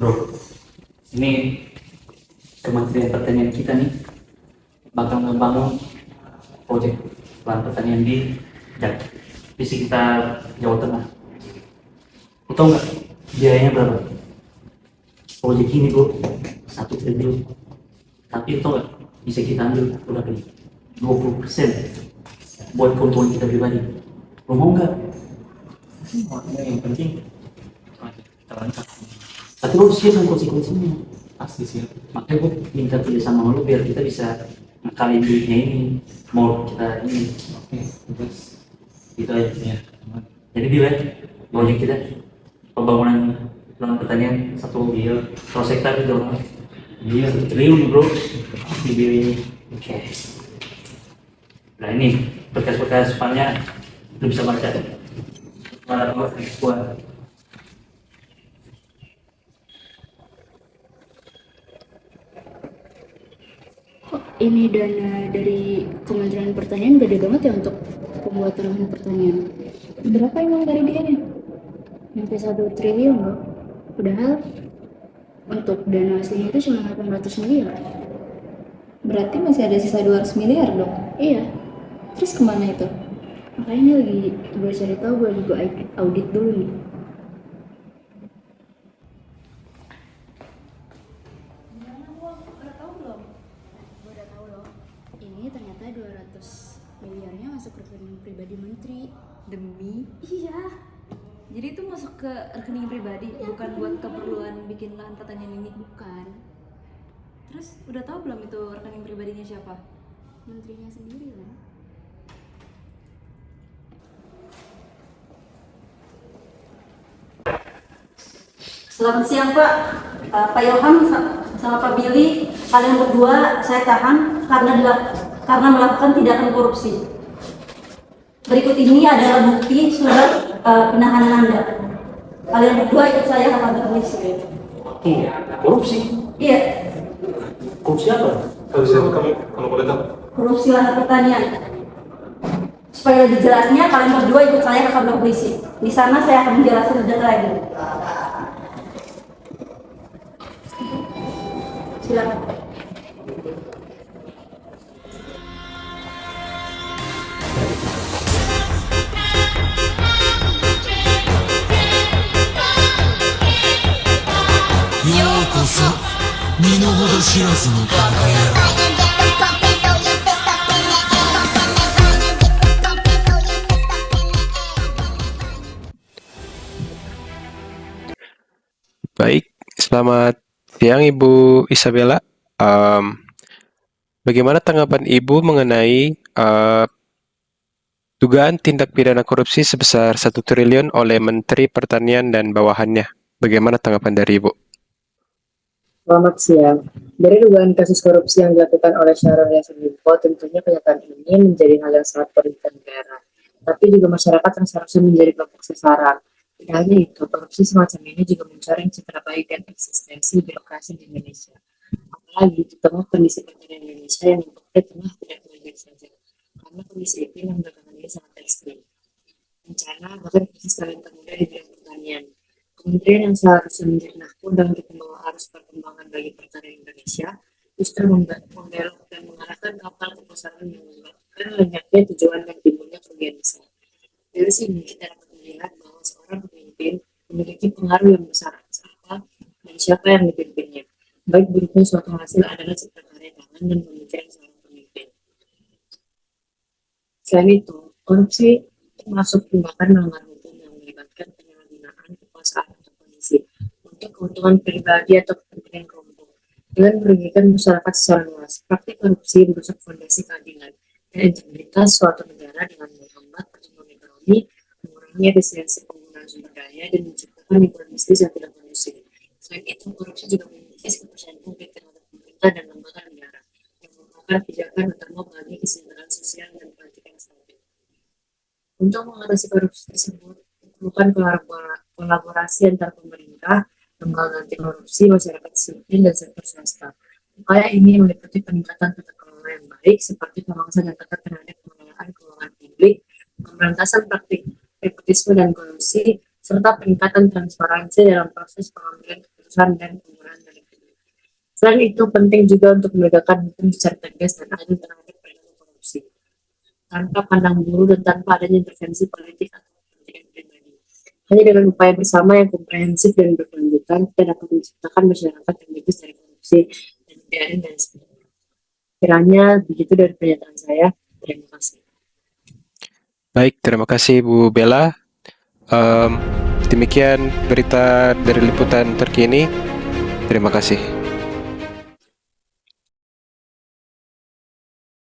Bro, ini Kementerian Pertanian kita nih bakal membangun proyek lahan pertanian di di sekitar Jawa Tengah. Kau tahu nggak biayanya berapa? Proyek ini bro, 1 triliun. Tapi itu nggak bisa kita ambil udah kali 20% buat keuntungan kita pribadi. Lo mau nggak? Makanya yang penting kita lengkap. Tapi lo siap dengan konsekuensinya. Pasti sih. Makanya gue minta kerjasama sama lo biar kita bisa ngakalin duitnya ini. Mau kita ini, Oke, terus gitu aja. ya aman. Jadi dia proyek kita pembangunan lahan pertanian 1 hektar itu berapa? Iya. 1 triliun bro. Pasti biayanya. Oke. Nah ini bekas-bekas filenya lu bisa baca. Mana buat ekspor. Ini dana dari Kementerian Pertanian gede banget ya untuk pembuatan lahan pertanian. Berapa emang dari dianya? Sampai 1 triliun loh. Padahal untuk dana aslinya itu cuma 800 miliar. Berarti masih ada sisa 200 miliar dong. Iya, Terus kemana itu? makanya ini lagi gue cari tahu, gue juga audit dulu nih. Gue udah tahu loh. Ini ternyata 200 miliarnya masuk rekening pribadi menteri. Demi? Iya. Jadi itu masuk ke rekening pribadi, bukan buat keperluan bikin lahan pertanian ini. Bukan, Terus udah tahu belum itu rekening pribadinya siapa? menterinya sendiri kan. Selamat siang Pak. Pak Ilham sama Pak Billy, kalian berdua saya tahan karena melakukan tindakan korupsi. Berikut ini adalah bukti surat penahanan Anda. Kalian berdua ikut saya ke kantor polisi. Korupsi? Iya, Korupsi apa? Kalau siapa kalau boleh tahu? korupsi lahan pertanian. Supaya lebih jelasnya, kalian berdua ikut saya ke kantor polisi. Di sana saya akan menjelaskan lebih lagi. Silakan. Baik, selamat siang Ibu Isabella. Bagaimana tanggapan Ibu mengenai dugaan tindak pidana korupsi sebesar 1 triliun oleh Menteri Pertanian dan bawahannya? Bagaimana tanggapan dari Ibu? Selamat siang. Dari dugaan kasus korupsi yang dilakukan oleh Syahrul Yassin Limpo, tentunya pernyataan ini menjadi hal yang sangat merugikan negara. Tapi juga masyarakat yang seharusnya menjadi kelompok sasaran. Tidak hanya itu, korupsi semacam ini juga mencoreng citra baik dan eksistensi birokrasi di Indonesia. Apalagi di tengah kondisi pertanian Indonesia yang nampaknya tengah tidak baik saja. Karena kondisi iklim yang belakangan ini sangat ekstrim. Bencana bahkan krisis talenta muda di bidang pertanian. Kementerian yang seharusnya menjadi nahkoda untuk membawa arus perkembangan bagi pertanian Indonesia justru membelok dan mengarahkan kapal kepesanan yang menyebabkan lenyapnya tujuan dan timbulnya kerugian besar. Dari sini kita dapat melihat bahwa seorang pemimpin memiliki pengaruh yang besar atas apa dan siapa yang dipimpinnya. Baik buruknya suatu hasil adalah cipta karya tangan dan pemikiran seorang pemimpin. Selain itu, korupsi termasuk tindakan melanggar hukum yang melibatkan penyalahgunaan kekuasaan atau kondisi untuk keuntungan pribadi atau kepentingan kelompok dengan merugikan masyarakat secara luas. Praktik korupsi merusak fondasi keadilan dan integritas suatu negara dengan menghambat pertumbuhan ekonomi, mengurangi efisiensi penggunaan sumber daya, dan menciptakan lingkungan bisnis yang tidak kondusif. Selain itu, korupsi juga mengikis kepercayaan publik terhadap pemerintah dan lembaga negara yang merupakan pijakan utama bagi kesejahteraan sosial dan politik yang stabil. Untuk mengatasi korupsi tersebut, diperlukan kolaborasi antar pemerintah, lembaga anti korupsi, masyarakat sipil, dan sektor swasta. Upaya ini meliputi peningkatan tata kelola yang baik, seperti pengawasan yang ketat terhadap pengelolaan keuangan publik, pemberantasan praktik nepotisme dan korupsi, serta peningkatan transparansi dalam proses pengambilan keputusan pemberantasan dan pengurangan tindak pidana. Selain itu, penting juga untuk menegakkan hukum secara tegas dan adil terhadap perilaku korupsi, tanpa pandang bulu dan tanpa adanya intervensi politik atau kepentingan pribadi. Hanya dengan upaya bersama yang komprehensif dan berkelanjutan, kita dapat menciptakan masyarakat yang bebas dari korupsi dan biarin dan sebagainya. Kiranya begitu dari pernyataan saya. Terima kasih. Baik, terima kasih Bu Bella. Demikian berita dari liputan terkini. Terima kasih.